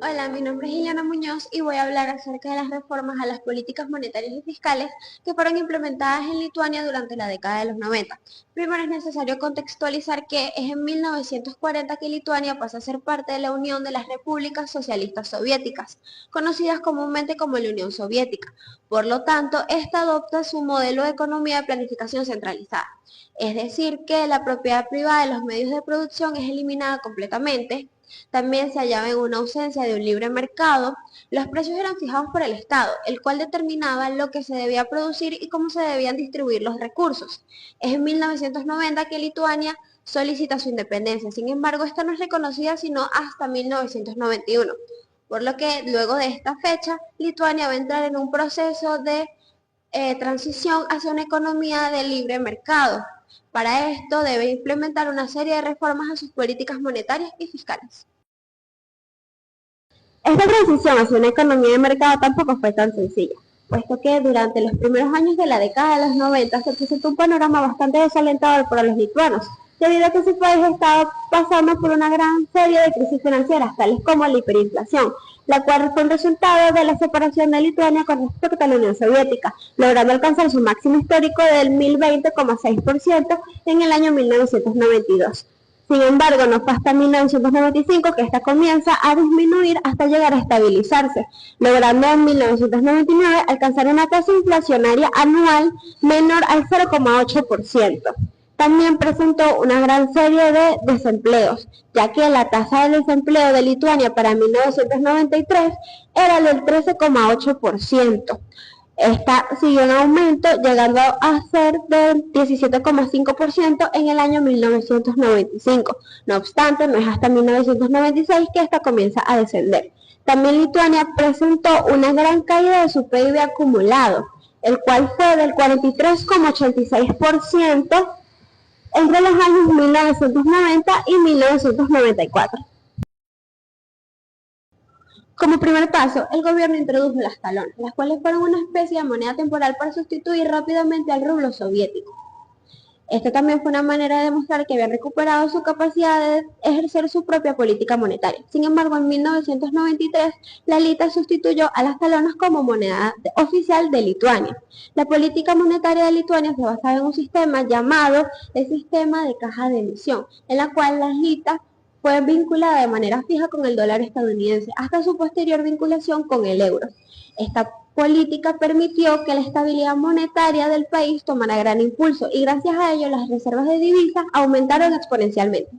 Hola, mi nombre es Ileana Muñoz y voy a hablar acerca de las reformas a las políticas monetarias y fiscales que fueron implementadas en Lituania durante la década de los 90. Primero es necesario contextualizar que es en 1940 que Lituania pasa a ser parte de la Unión de las Repúblicas Socialistas Soviéticas, conocidas comúnmente como la Unión Soviética. Por lo tanto, esta adopta su modelo de economía de planificación centralizada. Es decir, que la propiedad privada de los medios de producción es eliminada completamente. También se hallaba en una ausencia de un libre mercado. Los precios eran fijados por el Estado, el cual determinaba lo que se debía producir y cómo se debían distribuir los recursos. Es en 1990 que Lituania solicita su independencia, sin embargo, esta no es reconocida sino hasta 1991, por lo que luego de esta fecha, Lituania va a entrar en un proceso de transición hacia una economía de libre mercado. Para esto debe implementar una serie de reformas a sus políticas monetarias y fiscales. Esta transición hacia una economía de mercado tampoco fue tan sencilla, puesto que durante los primeros años de la década de los 90 se presentó un panorama bastante desalentador para los lituanos, debido a que su país estaba pasando por una gran serie de crisis financieras, tales como la hiperinflación, la cual fue el resultado de la separación de Lituania con respecto a la Unión Soviética, logrando alcanzar su máximo histórico del 1020,6% en el año 1992. Sin embargo, no fue hasta 1995 que esta comienza a disminuir hasta llegar a estabilizarse, logrando en 1999 alcanzar una tasa inflacionaria anual menor al 0,8%. También presentó una gran serie de desempleos, ya que la tasa de desempleo de Lituania para 1993 era del 13,8%. Esta siguió en aumento, llegando a ser del 17,5% en el año 1995. No obstante, no es hasta 1996 que esta comienza a descender. También Lituania presentó una gran caída de su PIB acumulado, el cual fue del 43,86% entre los años 1990 y 1994. Como primer paso, el gobierno introdujo las talones, las cuales fueron una especie de moneda temporal para sustituir rápidamente al rublo soviético. Esta también fue una manera de demostrar que habían recuperado su capacidad de ejercer su propia política monetaria. Sin embargo, en 1993, la lita sustituyó a las talones como moneda oficial de Lituania. La política monetaria de Lituania se basaba en un sistema llamado el sistema de caja de emisión, en la cual las litas fue vinculada de manera fija con el dólar estadounidense, hasta su posterior vinculación con el euro. Esta política permitió que la estabilidad monetaria del país tomara gran impulso y gracias a ello las reservas de divisas aumentaron exponencialmente.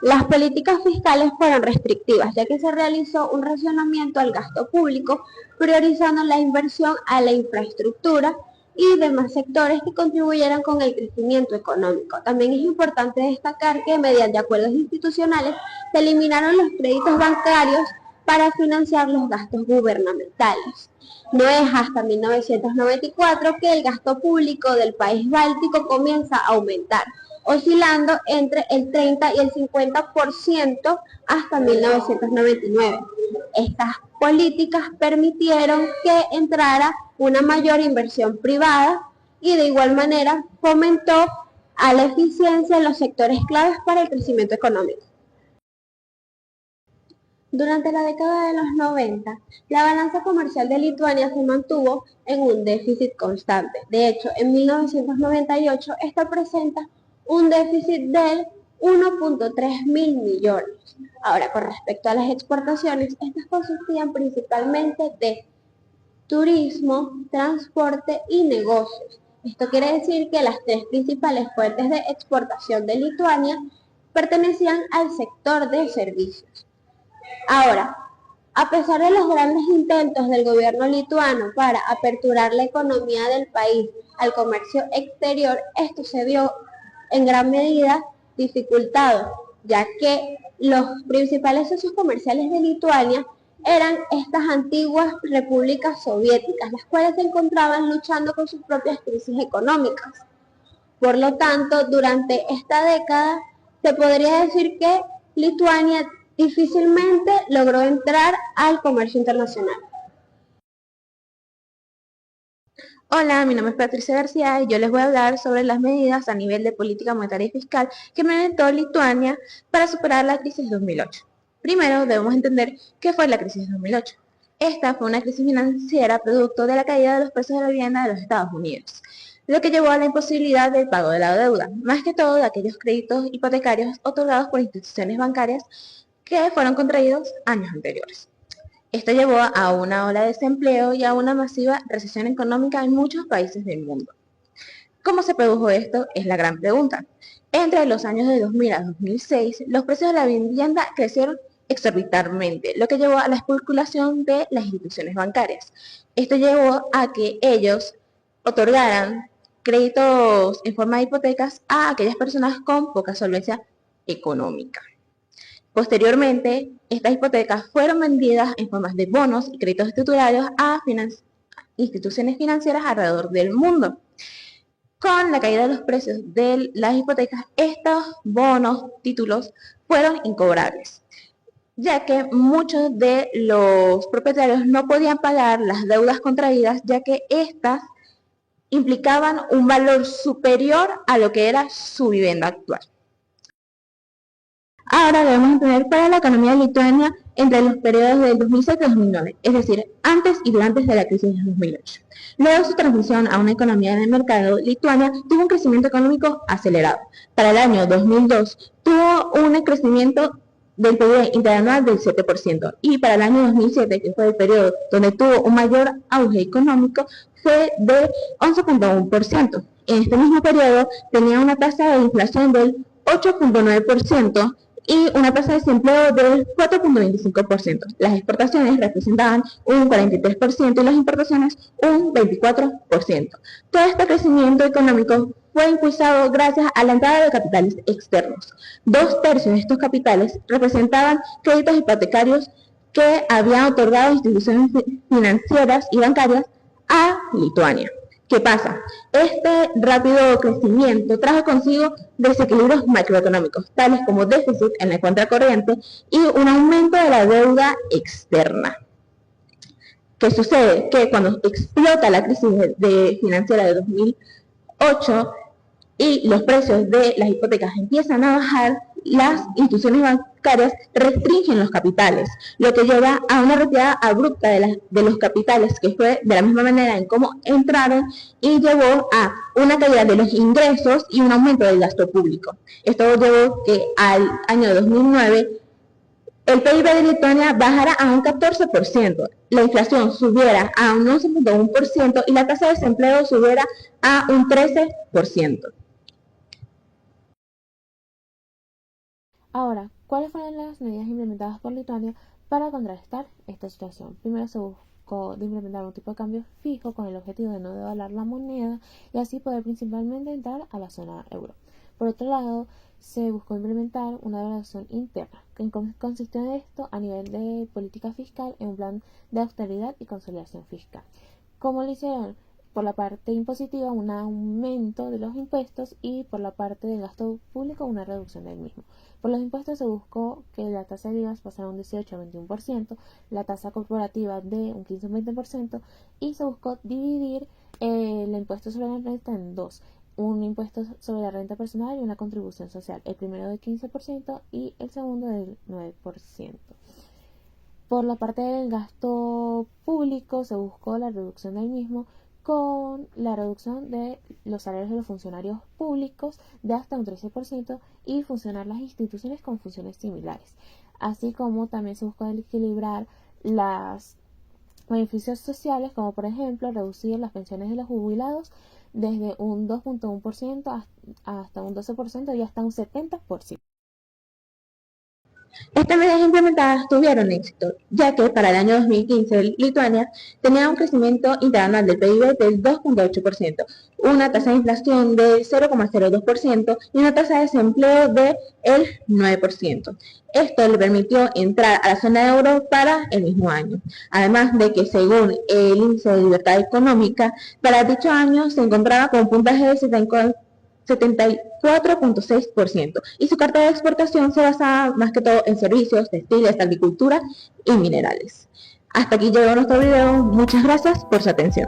Las políticas fiscales fueron restrictivas, ya que se realizó un racionamiento al gasto público, priorizando la inversión a la infraestructura y demás sectores que contribuyeran con el crecimiento económico. También es importante destacar que mediante acuerdos institucionales se eliminaron los créditos bancarios para financiar los gastos gubernamentales. No es hasta 1994 que el gasto público del país báltico comienza a aumentar, oscilando entre el 30 y el 50% hasta 1999. Estas políticas permitieron que entrara una mayor inversión privada y de igual manera fomentó a la eficiencia en los sectores claves para el crecimiento económico. Durante la década de los 90, la balanza comercial de Lituania se mantuvo en un déficit constante. De hecho, en 1998 esta presenta un déficit del 1.3 mil millones. Ahora, con respecto a las exportaciones, estas consistían principalmente de turismo, transporte y negocios. Esto quiere decir que las tres principales fuentes de exportación de Lituania pertenecían al sector de servicios. Ahora, a pesar de los grandes intentos del gobierno lituano para aperturar la economía del país al comercio exterior, esto se vio en gran medida dificultado, ya que los principales socios comerciales de Lituania eran estas antiguas repúblicas soviéticas, las cuales se encontraban luchando con sus propias crisis económicas. Por lo tanto, durante esta década se podría decir que Lituania difícilmente logró entrar al comercio internacional. Hola, mi nombre es Patricia García y yo les voy a hablar sobre las medidas a nivel de política monetaria y fiscal que implementó Lituania para superar la crisis de 2008. Primero, debemos entender qué fue la crisis de 2008. Esta fue una crisis financiera producto de la caída de los precios de la vivienda de los Estados Unidos, lo que llevó a la imposibilidad del pago de la deuda, más que todo de aquellos créditos hipotecarios otorgados por instituciones bancarias que fueron contraídos años anteriores. Esto llevó a una ola de desempleo y a una masiva recesión económica en muchos países del mundo. ¿Cómo se produjo esto? Es la gran pregunta. Entre los años de 2000 a 2006, los precios de la vivienda crecieron exorbitantemente, lo que llevó a la especulación de las instituciones bancarias. Esto llevó a que ellos otorgaran créditos en forma de hipotecas a aquellas personas con poca solvencia económica. Posteriormente, estas hipotecas fueron vendidas en formas de bonos y créditos titulares a instituciones financieras alrededor del mundo. Con la caída de los precios de las hipotecas, estos bonos, títulos, fueron incobrables, ya que muchos de los propietarios no podían pagar las deudas contraídas, ya que estas implicaban un valor superior a lo que era su vivienda actual. Ahora debemos entender cuál es la economía de Lituania entre los periodos del 2007 y 2009, es decir, antes y durante de la crisis de 2008. Luego de su transmisión a una economía de mercado, Lituania tuvo un crecimiento económico acelerado. Para el año 2002 tuvo un crecimiento del PIB interanual del 7%, y para el año 2007, que fue el periodo donde tuvo un mayor auge económico, fue de 11.1%. En este mismo periodo tenía una tasa de inflación del 8.9% y una tasa de desempleo del 4.25%. Las exportaciones representaban un 43% y las importaciones un 24%. Todo este crecimiento económico fue impulsado gracias a la entrada de capitales externos. 2/3 de estos capitales representaban créditos hipotecarios que habían otorgado instituciones financieras y bancarias a Lituania. ¿Qué pasa? Este rápido crecimiento trajo consigo desequilibrios macroeconómicos, tales como déficit en la cuenta corriente y un aumento de la deuda externa. ¿Qué sucede? Que cuando explota la crisis financiera de 2008 y los precios de las hipotecas empiezan a bajar, las instituciones bancarias restringen los capitales, lo que lleva a una retirada abrupta de los capitales, que fue de la misma manera en cómo entraron, y llevó a una caída de los ingresos y un aumento del gasto público. Esto llevó que al año 2009 el PIB de Lituania bajara a un 14%, la inflación subiera a un 11.1% y la tasa de desempleo subiera a un 13%. Ahora, ¿cuáles fueron las medidas implementadas por Lituania para contrarrestar esta situación? Primero se buscó de implementar un tipo de cambio fijo con el objetivo de no devaluar la moneda y así poder principalmente entrar a la zona euro. Por otro lado, se buscó implementar una devaluación interna, que consistió en esto a nivel de política fiscal en un plan de austeridad y consolidación fiscal. ¿Cómo lo hicieron? Por la parte impositiva, un aumento de los impuestos y por la parte del gasto público, una reducción del mismo. Por los impuestos se buscó que la tasa de IVA pasara de un 18 a 21%, la tasa corporativa de un 15 a 20% y se buscó dividir el impuesto sobre la renta en dos. Un impuesto sobre la renta personal y una contribución social, el primero del 15% y el segundo del 9%. Por la parte del gasto público se buscó la reducción del mismo con la reducción de los salarios de los funcionarios públicos de hasta un 13% y funcionar las instituciones con funciones similares. Así como también se buscó equilibrar los beneficios sociales, como por ejemplo reducir las pensiones de los jubilados desde un 2.1% hasta un 12% y hasta un 70%. Estas medidas implementadas tuvieron éxito, ya que para el año 2015 Lituania tenía un crecimiento interanual del PIB del 2.8%, una tasa de inflación del 0.02% y una tasa de desempleo del 9%. Esto le permitió entrar a la zona de euro para el mismo año. Además de que, según el índice de libertad económica, para dicho año se encontraba con un puntaje de 74.6% y su cartera de exportación se basaba más que todo en servicios, textiles, agricultura y minerales. Hasta aquí llegó nuestro video. Muchas gracias por su atención.